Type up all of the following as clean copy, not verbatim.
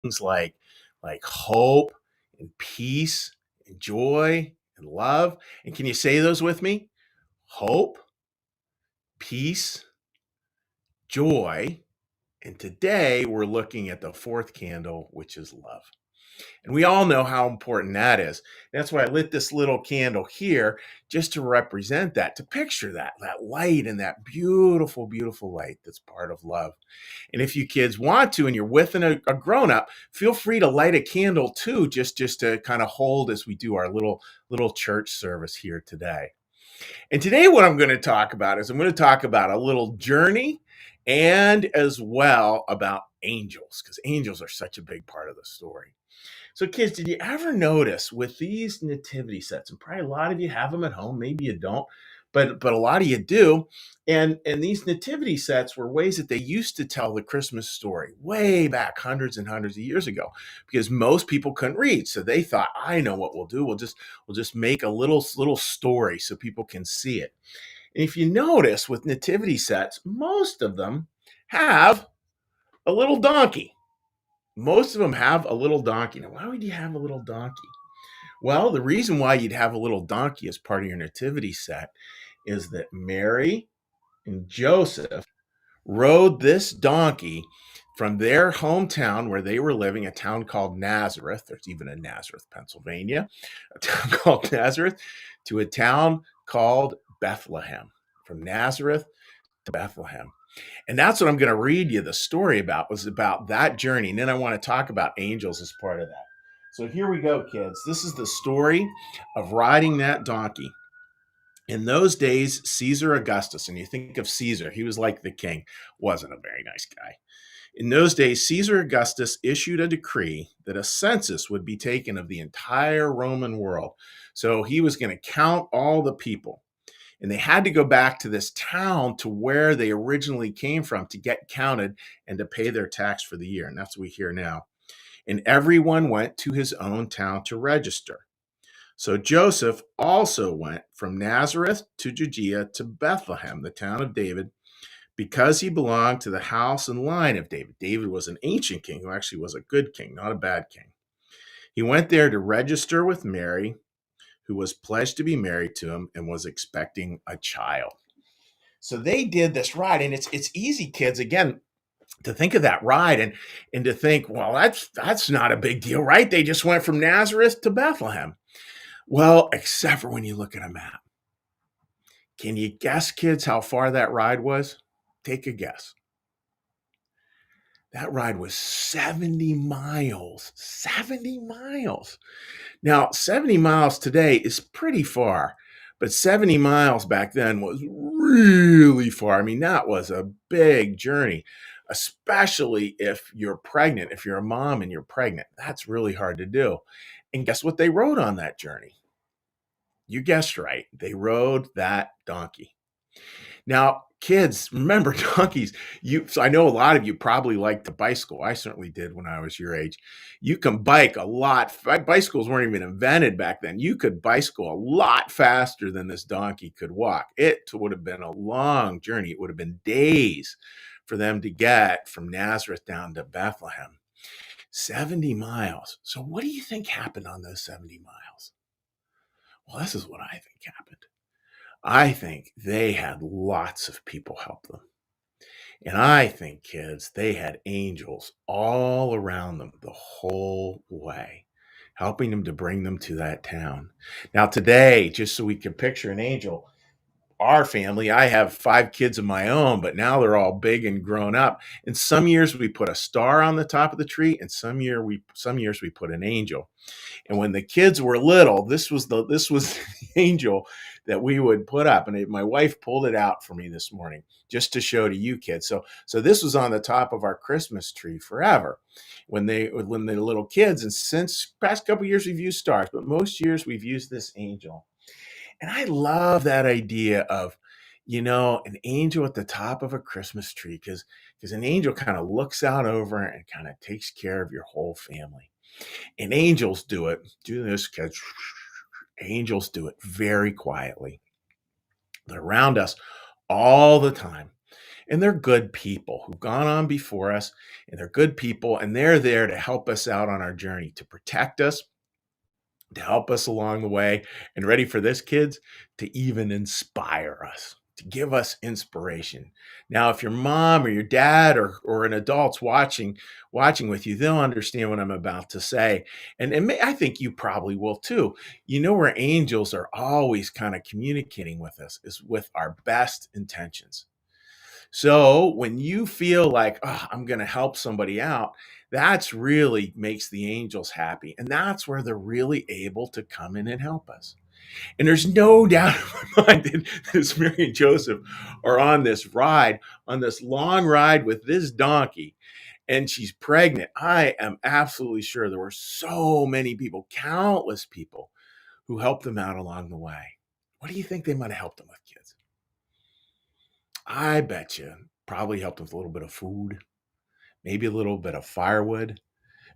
things like hope and peace and joy and love. And can you say those with me? Hope, peace, joy. And today we're looking at the fourth candle, which is love. And we all know how important that is. That's why I lit this little candle here just to represent that, to picture that light and that beautiful, beautiful light that's part of love. And if you kids want to, and you're with a grown up, feel free to light a candle too, just to kind of hold as we do our little church service here today. And today, what I'm going to talk about is I'm going to talk about a little journey and as well about angels, because angels are such a big part of the story. So, kids, did you ever notice with these nativity sets, and probably a lot of you have them at home, maybe you don't, but a lot of you do. And these nativity sets were ways that they used to tell the Christmas story way back hundreds and hundreds of years ago, because most people couldn't read. So they thought, I know what we'll do. We'll just make a little story so people can see it. And if you notice with nativity sets, most of them have a little donkey. Most of them have a little donkey. Now, why would you have a little donkey? Well, the reason why you'd have a little donkey as part of your nativity set is that Mary and Joseph rode this donkey from their hometown where they were living, a town called Nazareth. There's even a Nazareth, Pennsylvania, a town called Nazareth, to a town called Bethlehem. From Nazareth to Bethlehem. And that's what I'm going to read you the story about, was about that journey. And then I want to talk about angels as part of that. So here we go, kids. This is the story of riding that donkey. In those days, Caesar Augustus, and you think of Caesar, he was like the king, wasn't a very nice guy. In those days, Caesar Augustus issued a decree that a census would be taken of the entire Roman world. So he was going to count all the people. And they had to go back to this town to where they originally came from to get counted and to pay their tax for the year. And that's what we hear now. And everyone went to his own town to register. So Joseph also went from Nazareth to Judea to Bethlehem, the town of David, because he belonged to the house and line of David. David was an ancient king who actually was a good king, not a bad king. He went there to register with Mary, who was pledged to be married to him and was expecting a child. So they did this ride, and it's easy, kids, again, to think of that ride and to think, well, that's not a big deal, right? They just went from Nazareth to Bethlehem. Well, except for when you look at a map. Can you guess, kids, how far that ride was? Take a guess. That ride was 70 miles. 70 miles. Now, 70 miles today is pretty far, but 70 miles back then was really far. I mean, that was a big journey, especially if you're pregnant. If you're a mom and you're pregnant, that's really hard to do. And guess what they rode on that journey? You guessed right. They rode that donkey. Now, kids, remember donkeys. So I know a lot of you probably like to bicycle. I certainly did when I was your age. You can bike a lot. Bicycles weren't even invented back then. You could bicycle a lot faster than this donkey could walk. It would have been a long journey. It would have been days for them to get from Nazareth down to Bethlehem. 70 miles. So what do you think happened on those 70 miles? Well, this is what I think happened. I think they had lots of people help them. And I think, kids, they had angels all around them the whole way, helping them to bring them to that town. Now, today, just so we can picture an angel, our family, I have 5 kids of my own, but now they're all big and grown up. And some years we put a star on the top of the tree, and some years we put an angel. And when the kids were little, this was the angel that we would put up. And my wife pulled it out for me this morning just to show to you kids. So this was on the top of our Christmas tree forever when they were little kids. And since past couple of years we've used stars, but most years we've used this angel. And I love that idea of, an angel at the top of a Christmas tree, because an angel kind of looks out over and kind of takes care of your whole family. And angels do it. Do this, kids. Angels do it very quietly. They're around us all the time. And they're good people who've gone on before us, and they're good people, and they're there to help us out on our journey, to protect us, to help us along the way. And ready for this, kids, to even inspire us, to give us inspiration. Now, if your mom or your dad or an adult's watching with you, they'll understand what I'm about to say. I think you probably will too. You know where angels are always kind of communicating with us is with our best intentions. So when you feel like, oh, I'm going to help somebody out, that's really makes the angels happy. And that's where they're really able to come in and help us. And there's no doubt in my mind that this Mary and Joseph are on this ride, on this long ride with this donkey, and she's pregnant. I am absolutely sure there were so many people, countless people, who helped them out along the way. What do you think they might have helped them with, kids? I bet you probably helped with a little bit of food, maybe a little bit of firewood.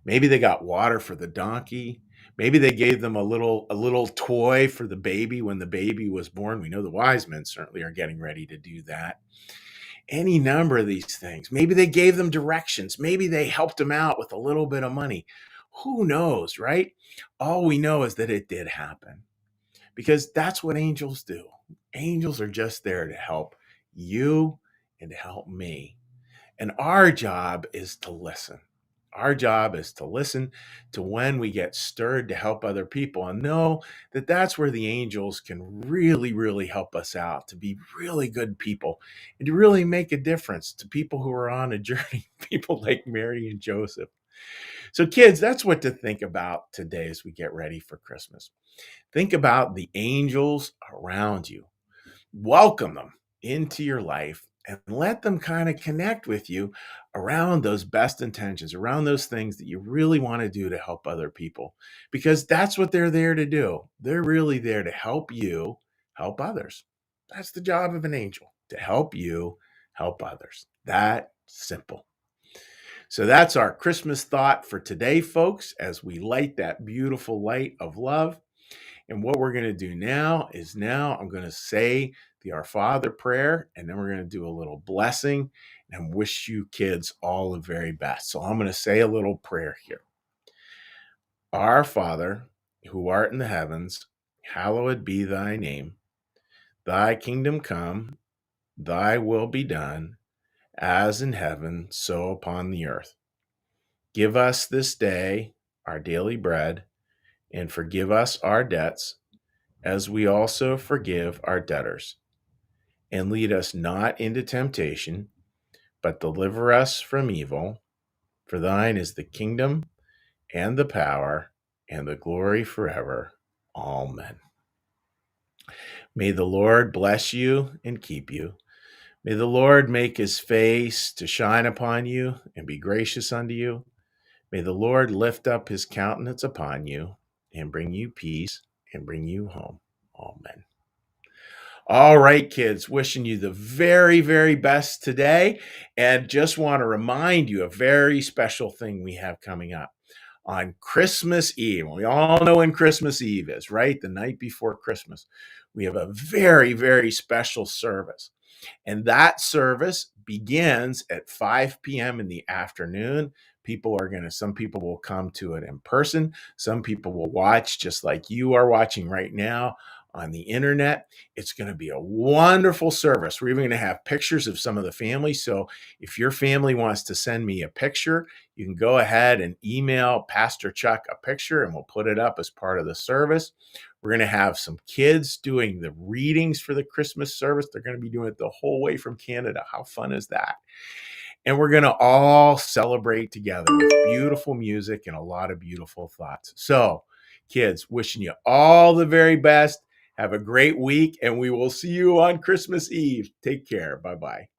Maybe they got water for the donkey. Maybe they gave them a little toy for the baby when the baby was born. We know the wise men certainly are getting ready to do that. Any number of these things. Maybe they gave them directions. Maybe they helped them out with a little bit of money. Who knows, right? All we know is that it did happen because that's what angels do. Angels are just there to help you and to help me. And our job is to listen. Our job is to listen to when we get stirred to help other people and know that that's where the angels can really, really help us out to be really good people and to really make a difference to people who are on a journey, people like Mary and Joseph. So, kids, that's what to think about today as we get ready for Christmas. Think about the angels around you, welcome them into your life and let them kind of connect with you around those best intentions, around those things that you really want to do to help other people, because that's what they're there to do. They're really there to help you help others. That's the job of an angel, to help you help others. That simple. So that's our Christmas thought for today, folks, as we light that beautiful light of love. And what we're going to do now I'm going to say the Our Father prayer, and then we're going to do a little blessing and wish you kids all the very best. So I'm going to say a little prayer here. Our Father, who art in the heavens, hallowed be thy name. Thy kingdom come, thy will be done, as in heaven, so upon the earth. Give us this day our daily bread, and forgive us our debts, as we also forgive our debtors. And lead us not into temptation, but deliver us from evil. For thine is the kingdom, and the power, and the glory forever. Amen. May the Lord bless you and keep you. May the Lord make his face to shine upon you and be gracious unto you. May the Lord lift up his countenance upon you and bring you peace and bring you home. Amen. All right, kids, wishing you the very, very best today. And just want to remind you a very special thing we have coming up on Christmas Eve. We all know when Christmas Eve is, right? The night before Christmas. We have a very, very special service. And that service begins at 5 p.m. in the afternoon. Some people will come to it in person. Some people will watch just like you are watching right now on the internet. It's going to be a wonderful service. We're even going to have pictures of some of the family. So if your family wants to send me a picture, you can go ahead and email Pastor Chuck a picture and we'll put it up as part of the service. We're going to have some kids doing the readings for the Christmas service. They're going to be doing it the whole way from Canada. How fun is that? And we're going to all celebrate together with beautiful music and a lot of beautiful thoughts. So, kids, wishing you all the very best. Have a great week, and we will see you on Christmas Eve. Take care. Bye-bye.